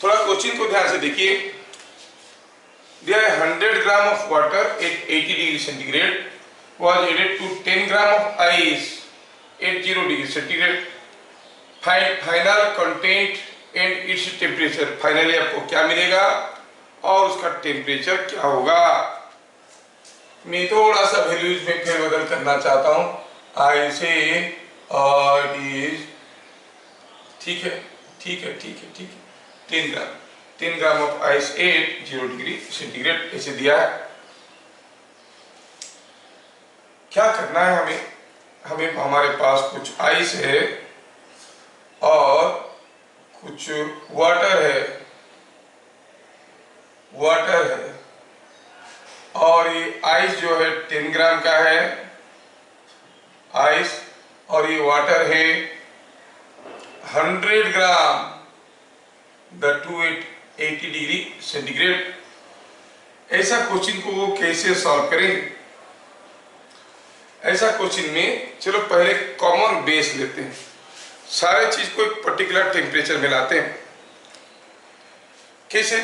थोड़ा क्वेश्चन को ध्यान से देखिए। There 100 gram of water at 80 degree centigrade was added to 10 gram of ice at 0 degree centigrade. Find final content and its temperature. Finally आपको क्या मिलेगा और उसका टेम्परेचर क्या होगा। मैं थोड़ा सा वैल्यूज में फेरबदल करना चाहता हूँ। आई से इट इज, ठीक है 10 gram of ice at 0 degree centigrade ऐसे दिया है। क्या करना है हमें हमारे पास कुछ आइस है और कुछ वाटर है और ये आइस जो है 10 ग्राम का है आइस और ये वाटर है 100 grams, the to at 80 degree centigrade. ऐसा क्वेश्चन को वो कैसे सॉल्व करेंगे? ऐसा क्वेश्चन में चलो पहले कॉमन बेस लेते हैं, सारे चीज को एक पर्टिकुलर टेम्परेचर में लाते हैं। कैसे?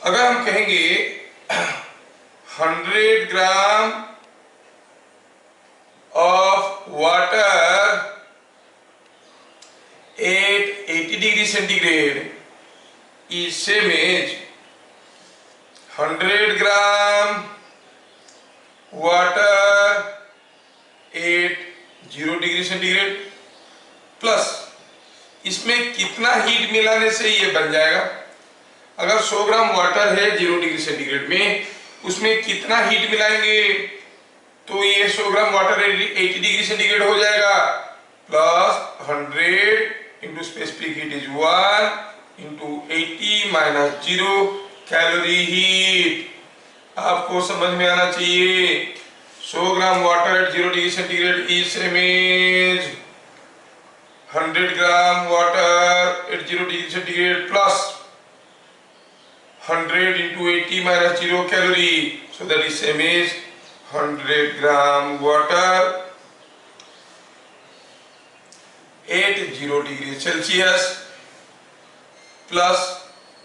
अगर हम कहेंगे 100 ग्राम of water at 80 degree centigrade is same as 100 gram water at 0 degree centigrade plus इसमें कितना हीट मिलाने से ये बन जाएगा। अगर 100 ग्राम वाटर है 0 डिग्री सेंटीग्रेड में, उसमें कितना हीट मिलाएंगे तो ये 100 ग्राम वाटर 80 डिग्री सेंटीग्रेड हो जाएगा plus 100 into specific heat is 1 into 80 minus 0 calorie heat. आपको समझ में आना चाहिए 100 gram water at 0 degree centigrade is same as 100 gram water at 0 degree centigrade plus 100 into 80 minus 0 calorie, so that is same as 100 gram water at 0 degree Celsius plus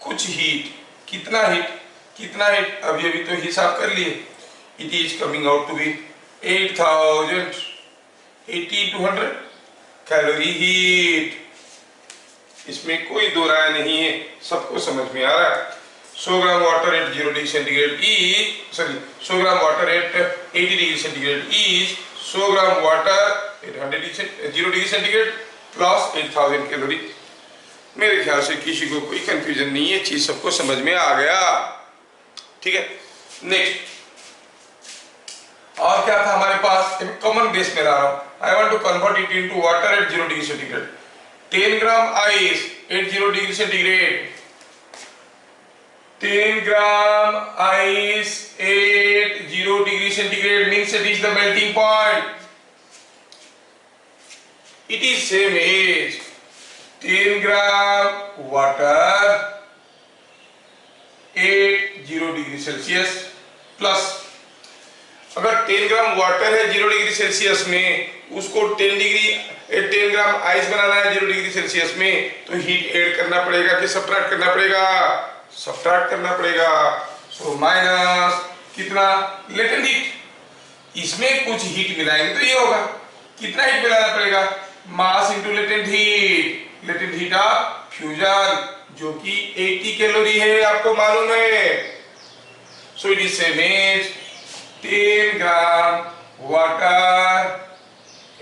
कुछ heat. कितना heat अभी तो हिसाब कर लिए। It is coming out to be 8000 calorie heat. इसमें कोई दो राय नहीं है, सबको समझ में आ रहा है। 100 gram water at 0 degree centigrade is 100 gram water eight 80 degree centigrade is 100 gram water at 0 degree centigrade plus 8000 calorie. मेरे ख्याल से किसी को कोई कंफ्यूजन नहीं है, चीज सबको समझ में आ गया। ठीक है, नेक्स्ट और क्या था हमारे पास? कॉमन बेस में ला रहा हूं। I want to convert it into water at 0 degree centigrade. 10 gram ice at 0 degree centigrade, 10 gram ice at 0 degree centigrade means it is the melting point. It is same as 10 gram water at 0 degree Celsius plus अगर 10 gram water है 0 degree Celsius में, उसको 10 gram ice बनाना है 0 degree Celsius में, तो heat add करना पड़ेगा कि सब्ट्रैक्ट करना पड़ेगा? सब्ट्रैक्ट करना पड़ेगा। सो माइनस कितना? Latent heat. इसमें कुछ हीट मिलाएंगे तो ये होगा। कितना हीट मिलाना पड़ेगा? Mass into latent heat of fusion जो कि 80 कैलोरी है, आपको मालूम है। So it is same as 10 gram water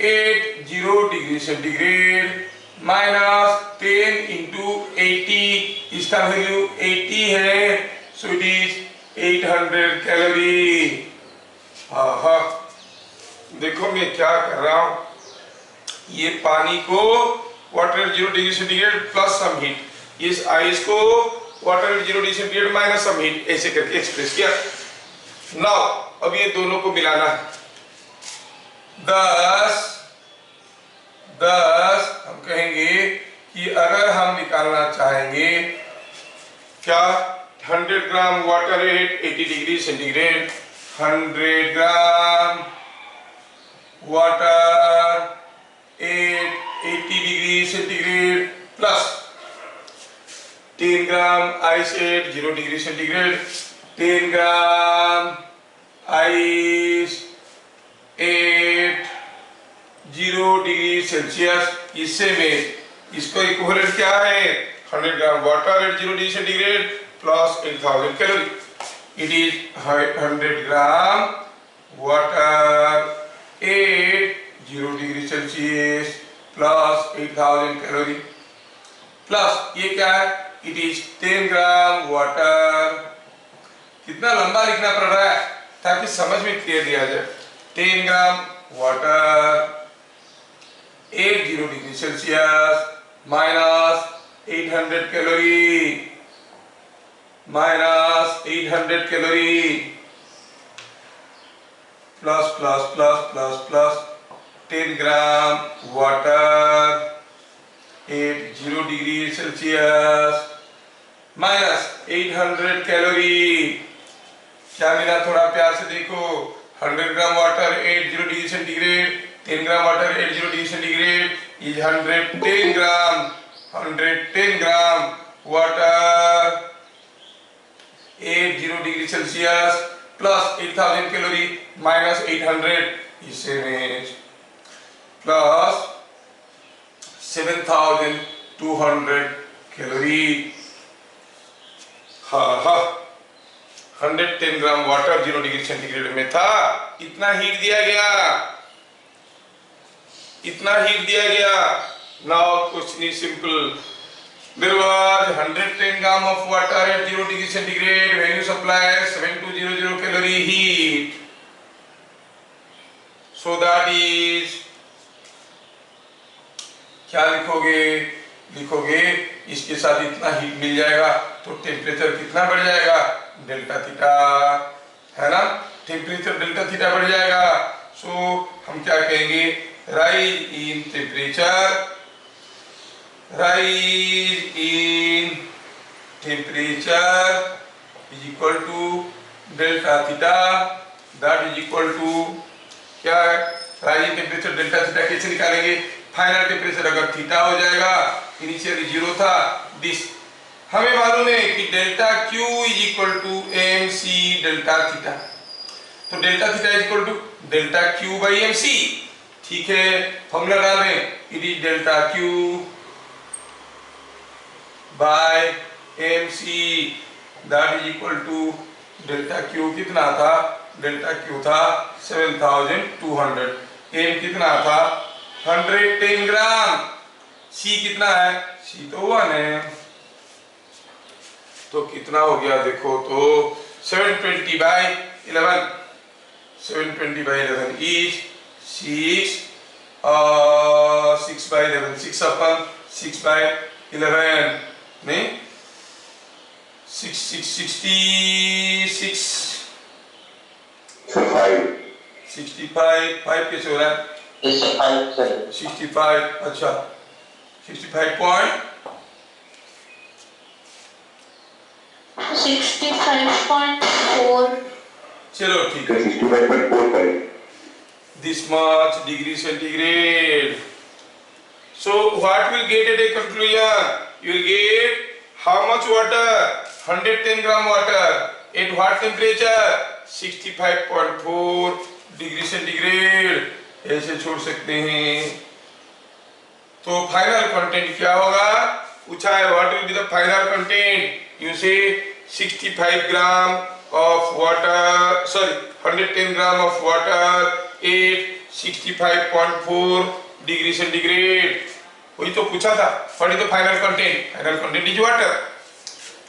at 0 degree centigrade minus 10 into 80, इसका वैल्यू 80 है, सो इट इज 800 कैलोरी। देखो मैं क्या कर रहा हूं, ये पानी को water 0 degree centigrade plus some heat, इस आइस को water 0 degree centigrade minus some heat, ऐसे करके एक्सप्रेस किया। नाउ अब ये दोनों को मिलाना है। 10 हम कहेंगे कि अगर हम निकालना चाहेंगे क्या 100 gram water eight 80 degree centigrade, 100 gram water eight 80 degree centigrade plus 10 gram ice at 0 degree centigrade, 10 gram ice at 0 degree Celsius. इससे में इसको इक्विवेलेंट क्या है, 100 gram water at 0 degree centigrade plus 8000 calorie. It is 100 gram water at 0 degree Celsius plus 8000 calorie, plus ये क्या है, it is 10 gram water. कितना लंबा लिखना पड़ रहा है ताकि समझ में क्लियर दिया जाए। 10 gram water 80 degree Celsius minus 800 calorie, minus 800 calorie, plus plus plus plus plus 10 gram water 80 degree Celsius minus 800 calorie. क्या मिला, थोड़ा प्यार से देखो। 100 gram water 80 degree centigrade, 10 gram water 80 degree centigrade is 110 gram, 110 gram water 80 degree Celsius plus 8000 calorie minus 800 इससे plus 7200 calorie. हाँ 110 gram water 0 degree centigrade में था, इतना हीट दिया गया, इतना हीट दिया गया। Now question is simple. There was 110 gram of water at 0 degree centigrade when you supply 7200 calorie heat. So that is, क्या लिखोगे, लिखोगे इसके साथ इतना हीट मिल जाएगा तो टेम्परेचर कितना बढ़ जाएगा, डेल्टा थीटा, है ना, टेम्परेचर डेल्टा थीटा बढ़ जाएगा। सो हम क्या कहेंगे, rise in temperature, rise in temperature is equal to delta theta, that is equal to क्या है, rise in temperature delta theta कैसे निकालेंगे, फाइनल टेम्परेचर अगर थीटा हो जाएगा, इनिशियली 0 था, दिस हमें मालूम है कि delta Q is equal to M C delta theta, तो delta theta is equal to delta Q by M C. ठीक है, फॉर्मूला डाल रहे हैं, it is delta Q by mc that is equal to delta Q कितना था, delta Q था 7200, m कितना था 110 ग्राम, c कितना है, c तो 1 है, तो कितना हो गया देखो तो 720 by 11, 720 by 11 is 6 6 by 11, 6 upon 6 by 11 नहीं 66 65 5 कैसे हो रहा है, 65 अच्छा 65 पॉइंट 65.4, चलो ठीक है 65.45 this much degree centigrade. So what will get at a conclusion? You will get how much water, 110 gram water at what temperature, 65.4 degree centigrade, ऐसे छोड़ सकते हैं। तो फाइनल कंटेंट क्या होगा, पूछा है what will be the final content, you से 65 ग्राम of water, sorry 110 gram of water eight 65.4 degree centigrade, वही तो पूछा था। What is the final content, final content is water.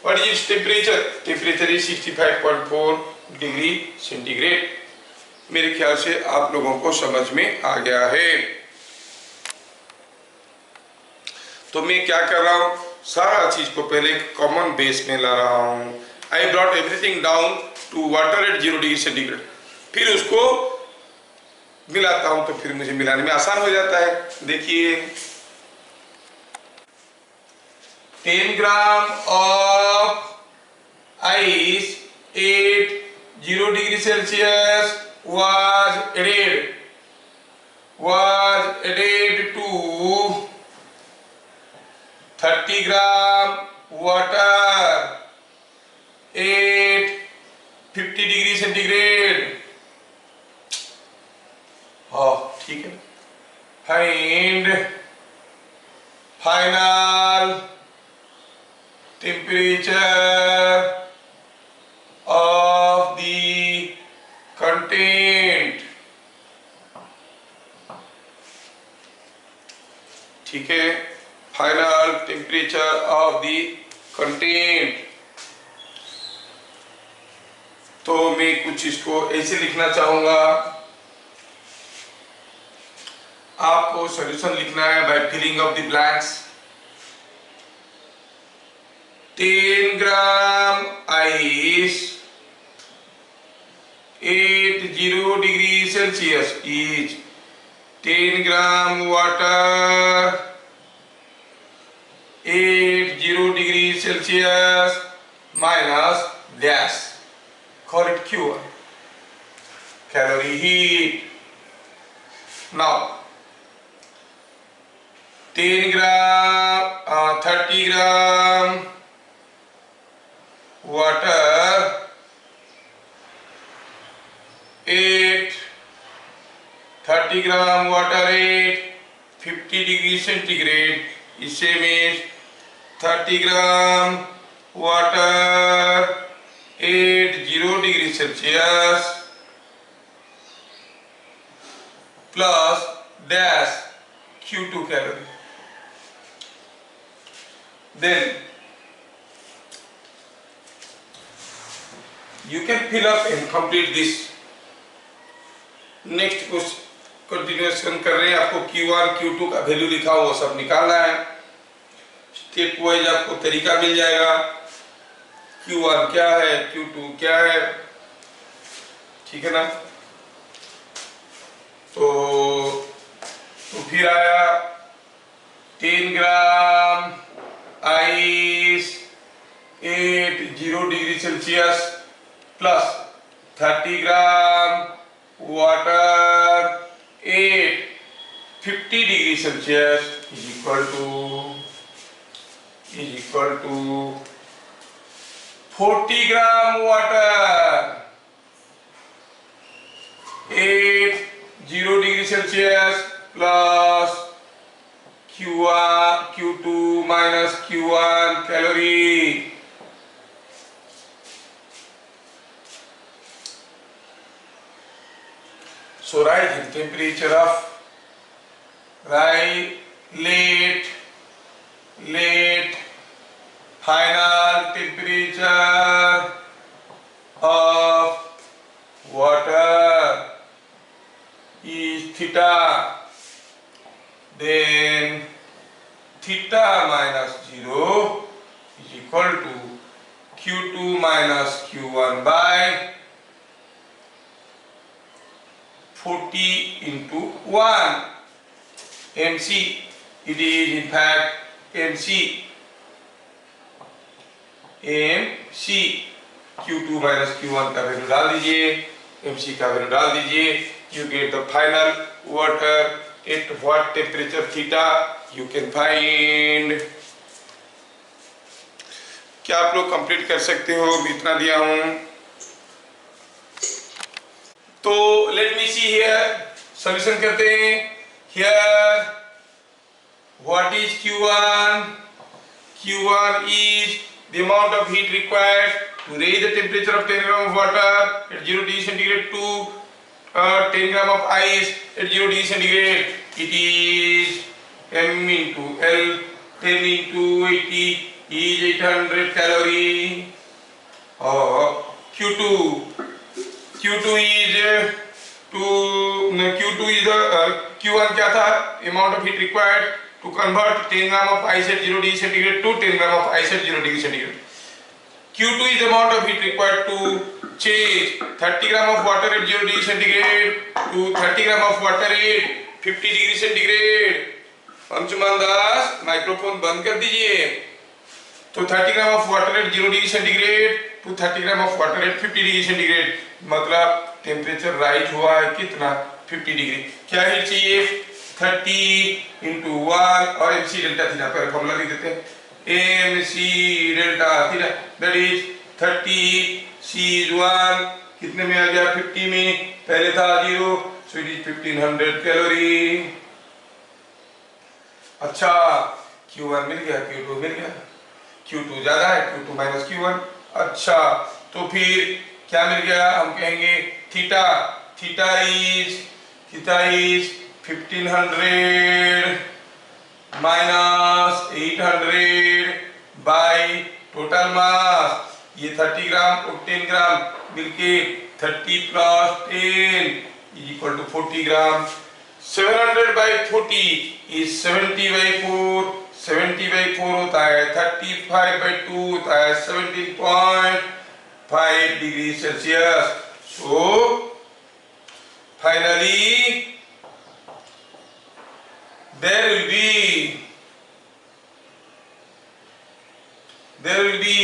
What is its temperature, temperature is 65.4 degree centigrade. मेरे ख्याल से आप लोगों को समझ में आ गया है। तो मैं क्या कर रहा हूं, सारा चीज को पहले कॉमन बेस में ला रहा हूं। I brought everything down to water at 0 degree centigrade, फिर उसको मिलाता हूं तो फिर मुझे मिलाने में आसान हो जाता है। देखिए 10 gram of ice at 0 degree Celsius was added to 30 gram water at 50 degree centigrade. हाँ ठीक है। Find final temperature of the content। ठीक है, final temperature of the content. तो मैं कुछ इसको ऐसे लिखना चाहूंगा, आपको सॉल्यूशन लिखना है by filling of the blanks. 10 gram ice at 0 degree Celsius is 10 gram water at 0 degree Celsius minus dash, call it Q, calorie heat. Now 10 gram 30 gram water at 30 gram water at 50 degree centigrade is same as 30 gram water at 0 degree Celsius plus dash Q2 calorie. Then you can fill up and complete this. Next कुछ continuation कर रहे हैं, आपको Q1 Q2 का value लिखा हो वो सब निकालना है। स्टेप वाइज आपको तरीका मिल जाएगा, Q1 क्या है, Q2 क्या है, ठीक है ना। तो फिर आया 10 gram ice at 0 degree Celsius plus 30 gram water at 50 degree Celsius is equal to 40 gram water at 0 degree Celsius plus Q2 minus Q1 calorie. So write the temperature of late final temperature of water is theta, then theta minus 0 is equal to Q2 minus Q1 by 40 into 1 MC. It is in fact MC. Q2 minus Q1 का value डाल दीजिए, MC का value डाल दीजिए, you get the final water at what temperature theta you can find. क्या आप लोग complete कर सकते हो? इतना दिया हूं। तो let me see here, solution करते हैं। Here what is Q1? Q1 is the amount of heat required to raise the temperature of 10 gram of water at 0 degree centigrade to 10 gram of ice at 0 degree centigrade. It is M into L, 10 into 80 is 800 calorie. Q2 is Q1 क्या था? Amount of heat required to convert 10 gram of ice at 0 degree centigrade to 10 gram of ice at 0 degree centigrade. Q2 is the amount of heat required to change 30 gram of water at 0 degree centigrade to 30 gram of water at 50 degree centigrade. Anshuman Das microphone बंद कर दीजिए। तो 30 gram of water at 0 degree centigrade to 30 gram of water at 50 degree centigrade, मतलब temperature rise हुआ है कितना? 50 degree. क्या heat चाहिए? 30 into 1 और MC डेल्टा थीटा पर फॉर्मूला लिख देते हैं। MC delta theta that is 30 C is 1 कितने में आ गया 50 में पहले था 0 सो इट इज 1500 कैलोरी। अच्छा Q1 मिल गया Q2 मिल गया Q2 ज्यादा है Q2 माइनस Q1। अच्छा तो फिर क्या मिल गया हम कहेंगे theta theta is 1500 minus 800 by total mass ये 30 ग्राम और 10 ग्राम मिलके 30 plus 10 is equal to 40 gram. 700 by 40 is 70 by 4 70 by 4 होता है 35 बाई 2 होता है 17.5 degree Celsius. So finally there will be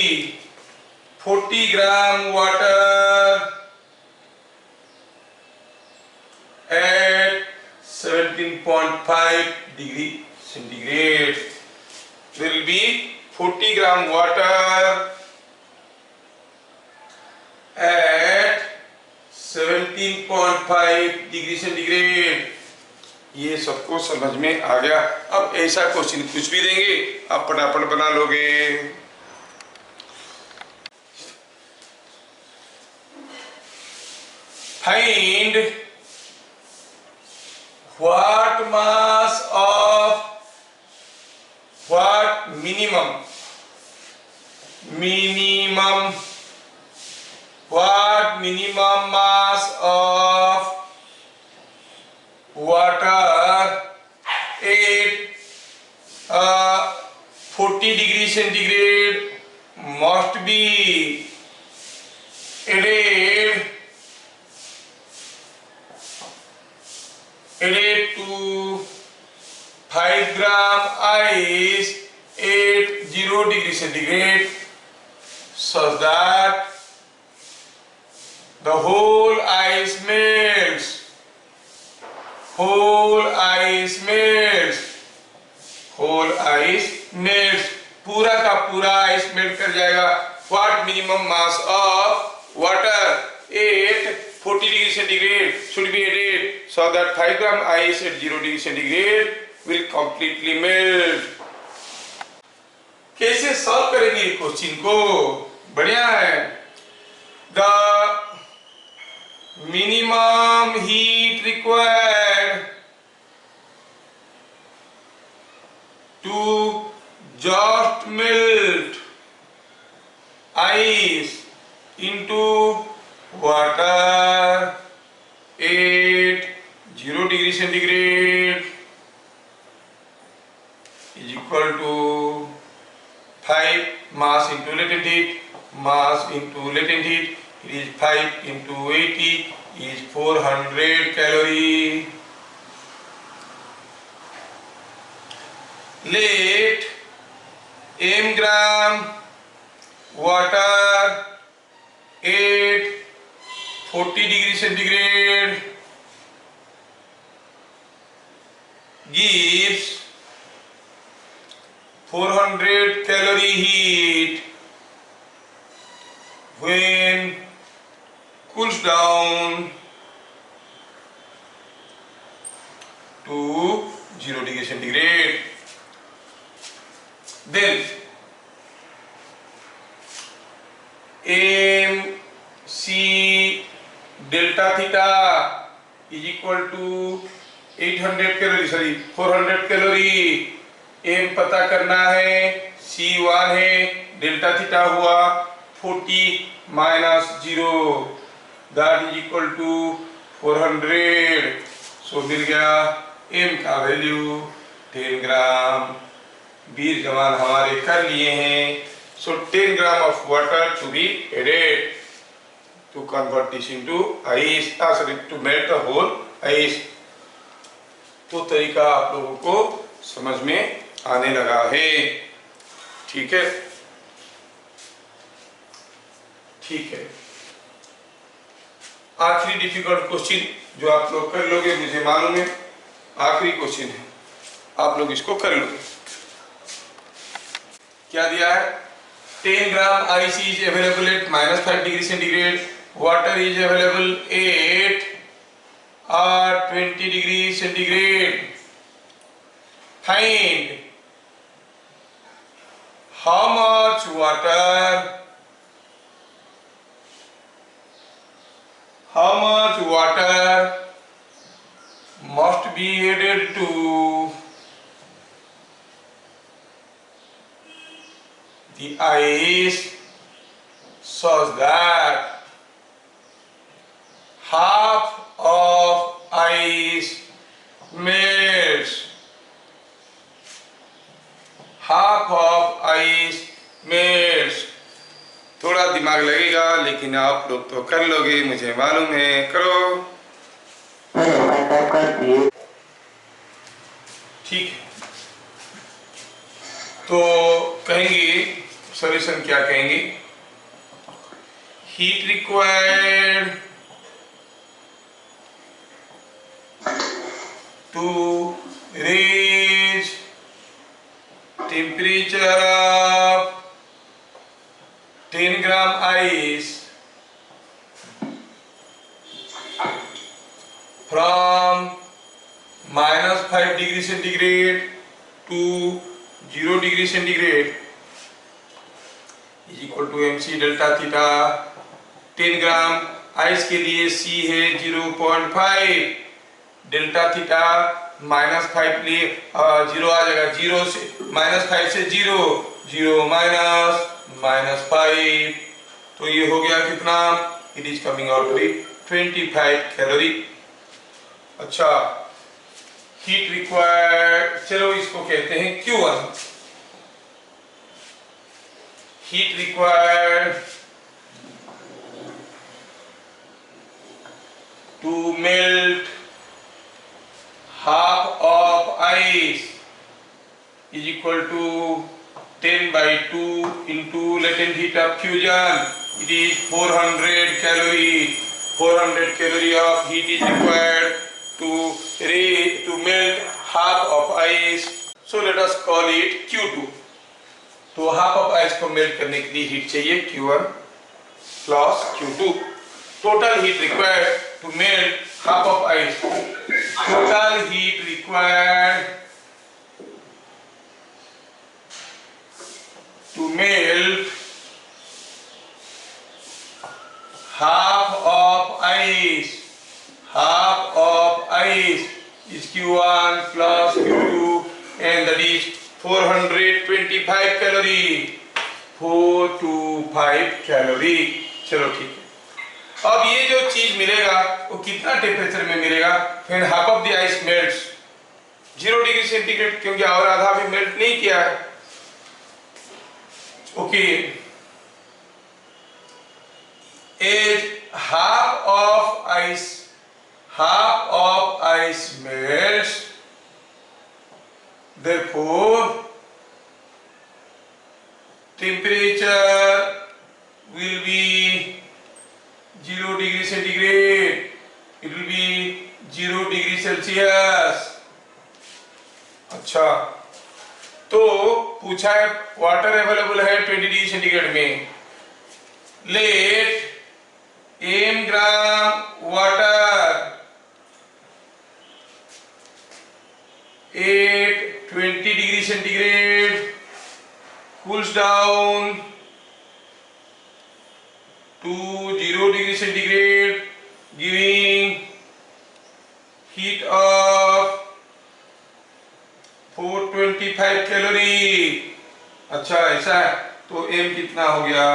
40 gram water at 17.5 degree centigrade. There will be 40 gram water at 17.5 degree centigrade। ये सबको समझ में आ गया। अब ऐसा क्वेश्चन कुछ भी देंगे आप फटाफट बना लोगे। Find what mass of what minimum what minimum mass of water at 40 degree centigrade must be added to 5 gram ice at 0 degree centigrade such that the whole ice melts। whole ice melts पूरा का पूरा ice melt कर जाएगा। What minimum mass of water at 40 degree centigrade should be added so that 5 gram ice at 0 degree centigrade will completely melt. कैसे solve करेंगे question को? बढ़िया है। The minimum heat required to just melt ice into water at 0 degree centigrade is equal to 5 mass into latent heat, mass into latent heat. It is 5 into 80 is 400 calorie. Let m gram water at 40 degree centigrade gives 400 calorie heat when cools down to 0 degree centigrade. Then MC delta theta is equal to 800 calorie, sorry 400 calorie। m पता करना है, C1 है, delta theta हुआ 40 minus 0 that is equal to 400। सो मिल गया m का value 10 ग्राम। बीज जमान हमारे कर लिए हैं। So 10 gram of water to be added to convert this into ice, sorry to melt the whole ice. तो तरीका आप लोगों को समझ में आने लगा है। ठीक है, ठीक है। आखिरी डिफिकल्ट क्वेश्चन जो आप लोग कर लोगे मुझे मालूम है, आखिरी क्वेश्चन है, आप लोग इसको कर लोगे। क्या दिया है? 10 gram ice is available at -5 degree centigrade, water is available at 20 degree centigrade. Find how much water must be added to the ice such that half of ice melts. Half of ice melts. थोड़ा दिमाग लगेगा लेकिन आप लोग तो कर लोगे, मुझे मालूम है. करो. ठीक है. तो कहेंगे सॉल्यूशन क्या कहेंगे? Heat required to raise temperature of 10 gram ice from -5 degree centigrade to 0 degree centigrade is equal to mc delta theta. 10 gram ice के लिए c है 0.5, डेल्टा थीटा -5 लिए 0 आ जाएगा. 0 से -5 से 0, 0 -5, तो ये हो गया कितना? It is coming out with 25 calorie. अच्छा, हीट रिक्वायर्ड, चलो इसको कहते हैं Q1. Heat required to melt half of ice is equal to 10/2 into latent heat of fusion. It is 400 calorie. 400 calorie of heat is required to melt half of ice. So let us call it Q2. तो half of ice को melt करने के लिए heat चाहिए Q1 plus Q2. Total heat required to melt half of ice. Total heat required to melt half of ice is Q1 plus Q2 and that is 425 calorie. 425 calorie. चलो ठीक है. अब ये जो चीज मिलेगा वो कितना टेम्परेचर में मिलेगा? फिर half of the ice melts 0 degree centigrade, क्योंकि और आधा भी मेल्ट नहीं किया है. Okay, as half of ice melts, therefore temperature will be 0 degree centigrade. It will be 0 degree Celsius. अच्छा, तो पूछा है वाटर अवेलेबल है 20 डिग्री सेंटीग्रेड में. Let m gram water at 20 degree centigrade cools down to 0 degree centigrade, giving heat of 425 calorie. अच्छा, ऐसा है. तो m कितना हो गया?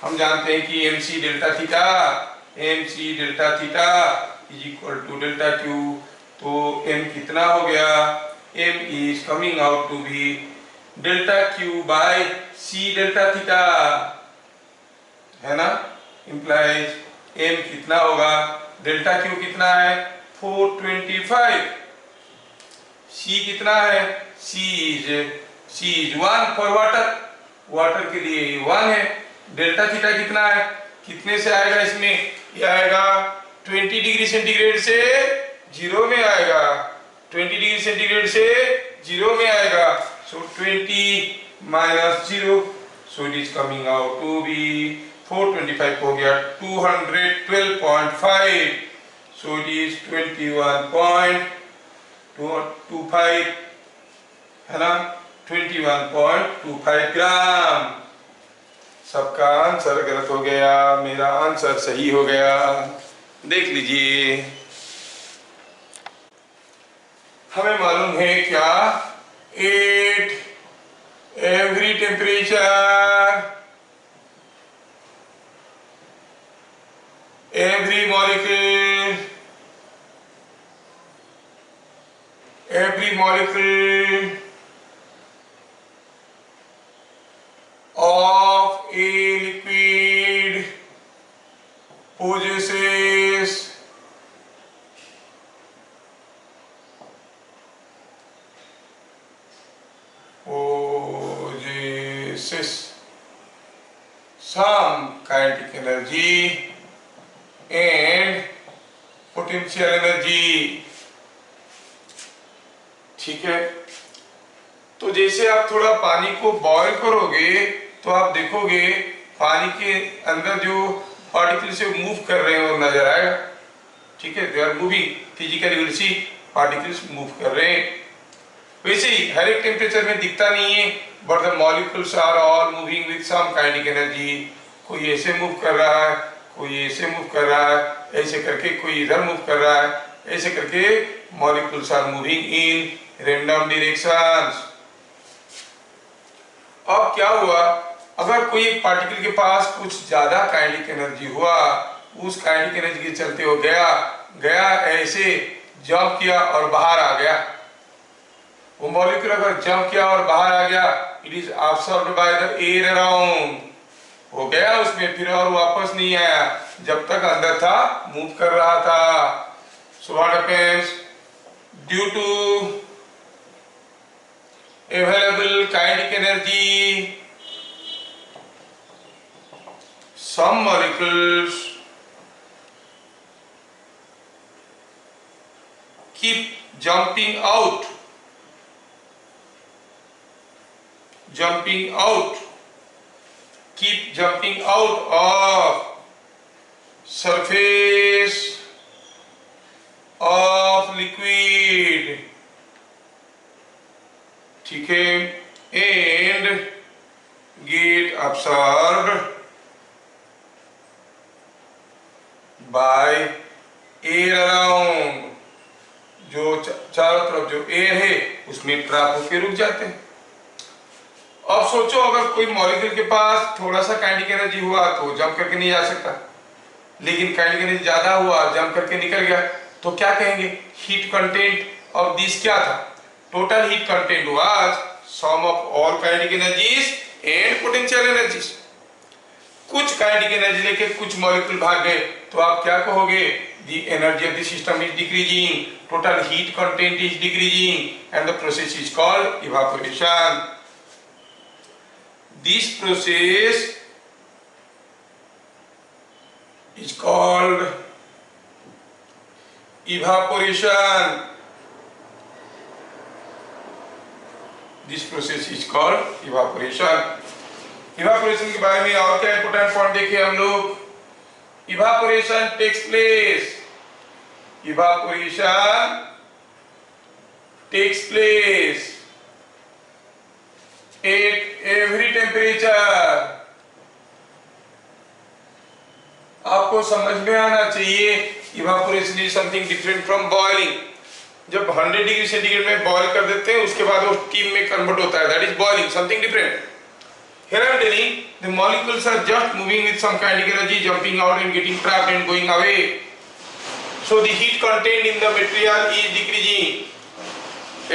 हम जानते हैं कि mc delta theta is equal to delta Q. तो m कितना हो गया? m is coming out to be delta Q by c delta theta, है ना? इंप्लाइज m कितना होगा? डेल्टा क्यू कितना है? 425. c कितना है? c इज 1 फॉर वाटर के लिए 1 है. डेल्टा थीटा कितना है? कितने से आएगा इसमें? ये आएगा 20 डिग्री सेंटीग्रेड से 0 में आएगा. 20 डिग्री सेंटीग्रेड से 0 में आएगा. सो 20 minus 0, so it is coming out to be 425 हो गया 212.5, so it is 21.25 है ना, 21.25 ग्राम। सबका आंसर गलत हो गया, मेरा आंसर सही हो गया। देख लीजिए, हमें मालूम है क्या, 8 every temperature, every molecule of a liquid possesses some kinetic energy and potential energy। ठीक है, तो जैसे आप थोड़ा पानी को बॉईल करोगे तो आप देखोगे पानी के अंदर जो पार्टिकल से मूव कर रहे हैं वो नजर आएगा। ठीक है, they are moving physically, will see particles move कर रहे हैं। वैसे ही हर एक टेम्परेचर में दिखता नहीं है, but the molecules are all moving with some kinetic energy. कोई ऐसे मूव कर रहा है, कोई ऐसे मूव कर रहा है, ऐसे करके कोई इधर मूव कर रहा है, ऐसे करके molecules are moving in random directions. अब क्या हुआ, अगर कोई एक पार्टिकल के पास कुछ ज्यादा काइनेटिक एनर्जी हुआ, उस काइनेटिक एनर्जी के चलते वो गया ऐसे जंप किया और बाहर आ गया। वो मॉलिक्यूल अगर जंप किया और बाहर आ गया, it is absorbed by the air around, हो गया उसमें, फिर और वापस नहीं आया, जब तक अंदर था मूव कर रहा था। So what happens, due to available kinetic energy, some molecules keep jumping out, keep jumping out of surface of liquid, ठीक है, and get absorbed by air around, जो चारों तरफ जो एयर है उसमें ट्रैप होकर रुक जाते हैं। अब सोचो, अगर कोई मॉलिक्यूल के पास थोड़ा सा काइनेटिक एनर्जी हुआ तो जंप करके नहीं जा सकता, लेकिन काइनेटिक एनर्जी ज्यादा हुआ, जंप करके निकल गया, तो क्या कहेंगे, हीट कंटेंट ऑफ दिस क्या था, total heat content was sum of all kinetic energies and potential energies। कुछ काइनेटिक एनर्जी लेके कुछ मॉलिक्यूल भाग गए तो आप क्या कहोगे, the energy of the system is decreasing, total heat content is decreasing, and the process is called evaporation। This process is called evaporation। This process is called evaporation। Evaporation के बारे में और क्या इंपोर्टेंट पॉइंट देखे हम लोग, evaporation takes place, evaporation takes place at every temperature. आपको समझ में आना चाहिए, evaporation is something different from boiling. जब 100 डिग्री सेंटीग्रेड में बॉईल कर देते हैं उसके बाद वो स्टीम में कन्वर्ट होता है, that is boiling, something different. Here I am telling the molecules are just moving with some kinetic energy, jumping out and getting trapped and going away. So the heat content in the material is decreasing.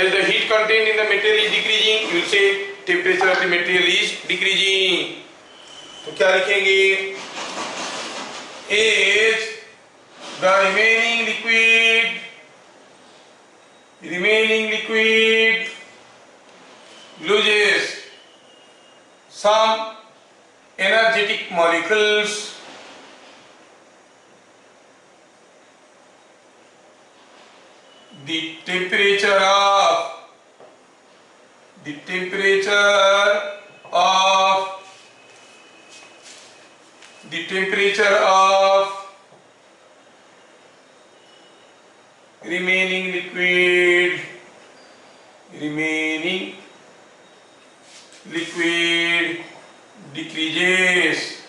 As the heat content in the material is decreasing, you will say temperature of the material is decreasing। तो क्या लिखेंगे, as the remaining liquid loses some energetic molecules, the temperature of the temperature of remaining liquid decreases.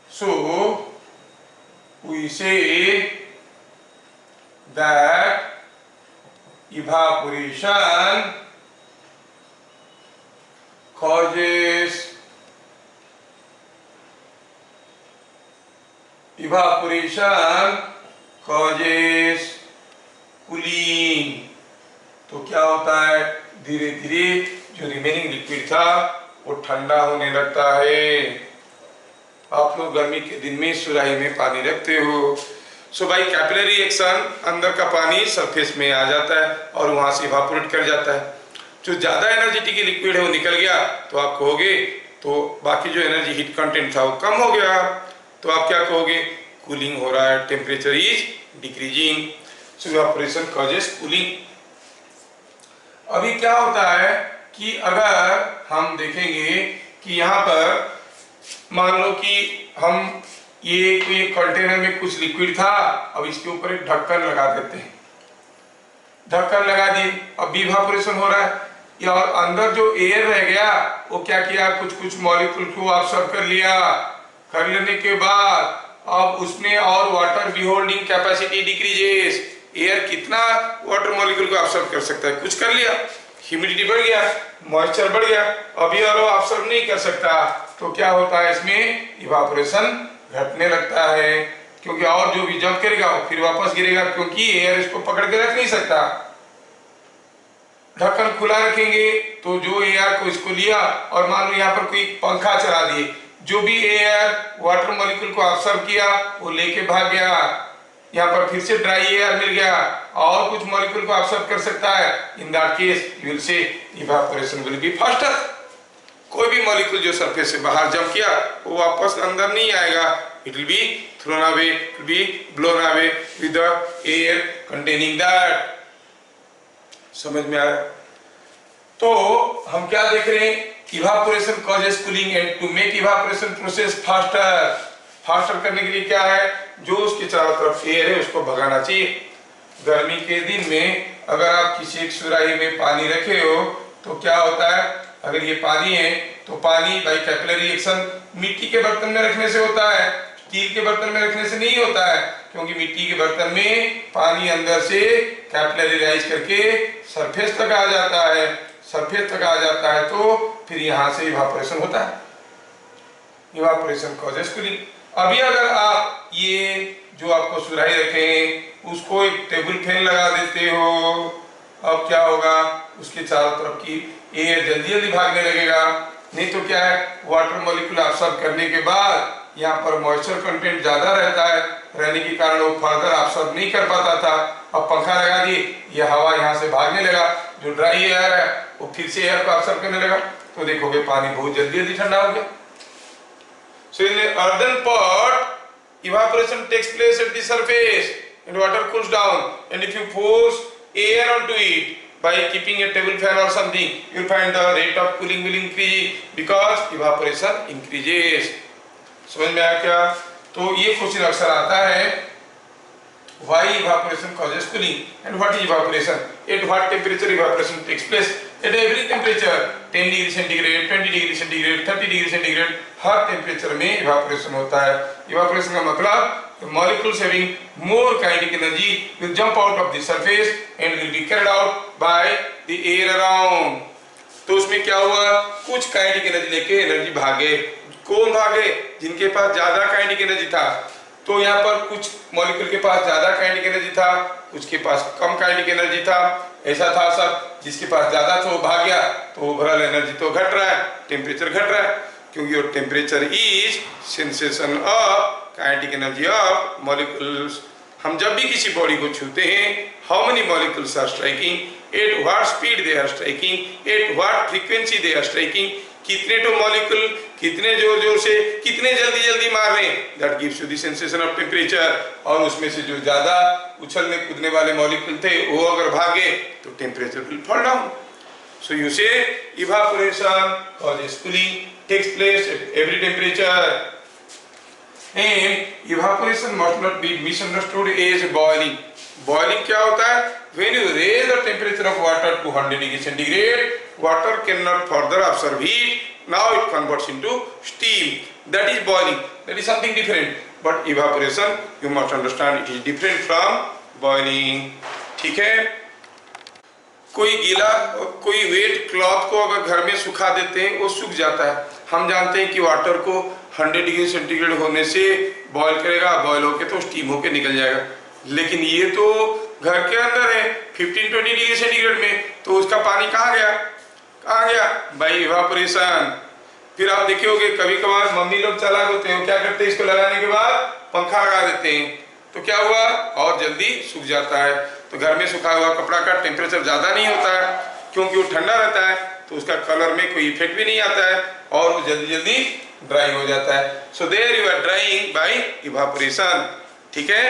So we say that evaporation causes cooling. तो क्या होता है, धीरे धीरे जो रिमेनिंग लिक्विड था वो ठंडा होने लगता है। आप लोग गर्मी के दिन में सुराही में पानी रखते हो, सो बाई कैपिलरी एक्शन अंदर का पानी सरफेस में आ जाता है और वहां से इवापोरेट कर जाता है। जो ज्यादा एनर्जेटिक लिक्विड है वो निकल गया तो आप कहोगे तो बाकी जो एनर्जी हीट कंटेंट था वो कम हो गया, तो आप क्या कहोगे, कूलिंग हो रहा है, temperature is decreasing, so evaporation causes cooling. अभी क्या होता है कि अगर हम देखेंगे कि यहाँ पर मान लो कि हम ये कोई कंटेनर में कुछ लिक्विड था, अब इसके ऊपर एक ढक्कन लगा देते हैं, ढक्कन लगा दिए, अब इवापोरेशन हो रहा है, या और अंदर जो एयर रह गया वो क्या किया, कुछ मॉलिक्यूल को ऑब्जर्व कर लिया, कर लेने के बाद अब उसमें और वाटर बिहोल्डिंग कैपेसिटी डिक्रीजेस, एयर कितना वाटर मॉलिक्यूल को ऑब्जर्व कर सकता है, कुछ कर लिया, ह्यूमिडिटी बढ़ गया, मॉइस्चर बढ़ गया, अभी और ऑब्जर्व नहीं कर सकता, तो क्या होता है, इसमें इवापोरेशन घटने लगता है, क्योंकि और जो भी जंप करेगा वो फिर वापस गिरेगा, क्योंकि एयर इसको पकड़ के रख नहीं सकता। ढक्कन खुला रखेंगे तो जो एयर को इसको लिया और मान लो यहाँ पर कोई पंखा चला दिए, जो भी एयर वाटर मॉलिक्यूल को ऑब्जर्व किया वो लेके भाग गया, यहाँ पर फिर से ड्राई एयर मिल गया और कुछ मॉलिक्यूल को ऑब्जर्व कर सकता है, in that case you will say evaporation will be faster. कोई भी मॉलिक्यूल जो सरफेस से बाहर जंप किया वो वापस अंदर नहीं आएगा, it will be thrown away, it will be blown away with the air containing that. समझ में आया? तो हम क्या देख रहे हैं, evaporation causes cooling and to make evaporation process faster करने के लिए क्या है, जो उसके चारों तरफ एयर है उसको भगाना चाहिए। गर्मी के दिन में अगर आप किसी एक सुराही में पानी रखे हो तो क्या होता है, अगर ये पानी है तो पानी बाई कैपिलरी एक्शन मिट्टी के बर्तन में रखने से होता है, स्टील के बर्तन में रखने से नहीं होता है, क्योंकि मिट्टी के बर्तन में पानी अंदर से कैपिलरी राइज करके सरफेस तक आ जाता है, सरफेस तक आ जाता है तो फिर यहाँ से इवेपोरेशन होता है, इवेपोरेशन कॉजेस कूलिंग। अभी अगर आप ये जो आपको सुराही रखे हैं उसको एक टेबल फैन लगा देते हो, अब क्या होगा, उसके चारों तरफ की एयर जल्दी जल्दी भागने लगेगा, नहीं तो क्या है, वाटर मॉलिक्यूल ऑब्जर्व करने के बाद यहाँ पर मॉइस्चर कंटेंट ज्यादा रहता है, रहने के कारण वो फर्दर ऑब्जर्व नहीं कर पाता था, अब पंखा लगा दिए, ये हवा यहाँ से भागने लगा, जो ड्राई एयर है वो फिर से एयर को ऑब्जर्व करने लगा, तो देखोगे पानी बहुत जल्दी जल्दी ठंडा हो गया। So in an earthen pot, evaporation takes place at the surface and water cools down, and if you force air onto it by keeping a table fan or something, you will find the rate of cooling will increase because evaporation increases. समझ में आया क्या? तो ये question अक्सर आता है, why evaporation causes cooling and what is evaporation? At what temperature evaporation takes place? At every temperature, 10 degree centigrade, 20 degree centigrade, 30 degree centigrade, her temperature में इवेपोरेशन होता है। इवेपोरेशन का मतलब molecules having more kinetic energy will jump out of the surface and will be carried out by the air around. तो उसमें क्या हुआ, कुछ काइनेटिक एनर्जी लेके एनर्जी भागे, कौन भागे, जिनके पास ज्यादा काइनेटिक एनर्जी था, तो यहाँ पर कुछ मॉलिक्यूल के पास ज्यादा काइनेटिक एनर्जी था, कुछ के पास कम काइनेटिक एनर्जी था, ऐसा था सब, जिसके पास ज्यादा था वो भाग गया, तो ओवरऑल एनर्जी तो घट रहा है, टेम्परेचर घट रहा है, क्योंकि your temperature is sensation of kinetic energy of molecules. हम जब भी किसी बॉडी को छूते हैं, how many molecules are striking, at what speed they are striking, at what frequency they are striking, कितने तो मॉलिक्यूल कितने जोर जोर से, कितने जल्दी जल्दी मार रहे हैं, that gives you the sensation of temperature. और उसमें से जो ज्यादा उछलने कूदने वाले मॉलिक्यूल थे वो अगर भागे तो temperature will fall down. So you say evaporation causes cooling, takes place at every temperature, and evaporation must not be misunderstood as boiling. Boiling क्या होता है? When you raise the temperature of water to 100 degree centigrade, water cannot further absorb heat. Now it converts into steam. That is boiling. That is something different. But evaporation, you must understand, it is different from boiling. ठीक है? कोई गीला, कोई wait cloth को अगर घर में सुखा देते हैं वो सूख जाता है। हम जानते हैं कि वाटर को 100 डिग्री सेंटीग्रेड होने से बॉईल करेगा, बॉईल होके तो स्टीम होके निकल जाएगा। लेकिन ये तो घर के अंदर है 15-20 डिग्री सेंटीग्रेड में, तो उसका पानी कहाँ गया? कहाँ गया? By evaporation. फिर आप देखे होंगे कभी कभार मम्मी लोग चालाक होते हैं, क्या करते हैं, इसको लगाने के बाद पंखा लगा देते हैं, तो क्या हुआ, और जल्दी सूख जाता है। तो घर में सूखा हुआ कपड़ा का टेम्परेचर ज़्यादा नहीं होता है, क्योंकि वो ठंडा रहता है, तो उसका कलर में कोई इफेक्ट भी नहीं आता है और वो जल्दी जल्दी ड्राई हो जाता है। So there you are drying by evaporation. ठीक है।